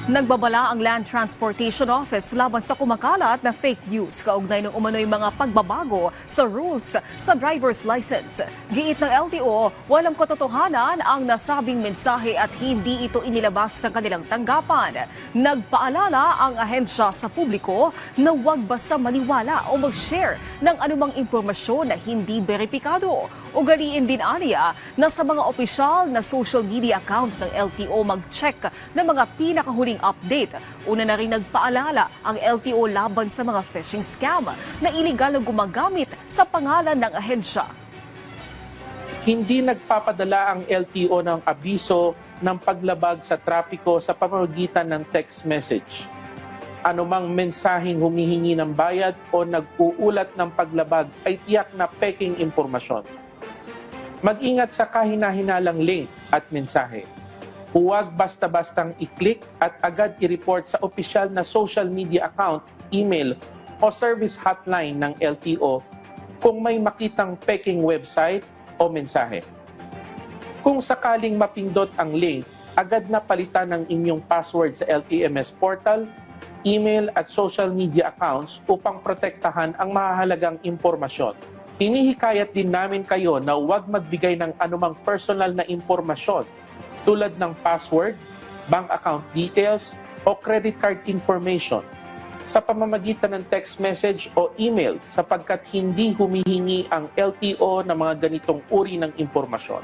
Nagbabala ang Land Transportation Office laban sa kumakalat na fake news kaugnay ng umano'y mga pagbabago sa rules sa driver's license. Giit ng LTO, walang katotohanan ang nasabing mensahe at hindi ito inilabas sa kanilang tanggapan. Nagpaalala ang ahensya sa publiko na huwag basta maniwala o mag-share ng anumang impormasyon na hindi beripikado. Ugaliin din aniya na sa mga opisyal na social media account ng LTO mag-check ng mga pinakahuling update. Una na rin nagpaalala ang LTO laban sa mga phishing scam na iligal na gumagamit sa pangalan ng ahensya. Hindi nagpapadala ang LTO ng abiso ng paglabag sa trapiko sa pamamagitan ng text message. Anumang mensaheng humihingi ng bayad o nag-uulat ng paglabag ay tiyak na peking impormasyon. Mag-ingat sa kahina-hinalang link at mensahe. Huwag basta-bastang i-click at agad i-report sa opisyal na social media account, email o service hotline ng LTO kung may makitang peking website o mensahe. Kung sakaling mapindot ang link, agad na palitan ng inyong password sa LTMS portal, email at social media accounts upang protektahan ang mahahalagang impormasyon. Hinihikayat din namin kayo na huwag magbigay ng anumang personal na impormasyon tulad ng password, bank account details, o credit card information sa pamamagitan ng text message o email sapagkat hindi humihingi ang LTO ng mga ganitong uri ng impormasyon.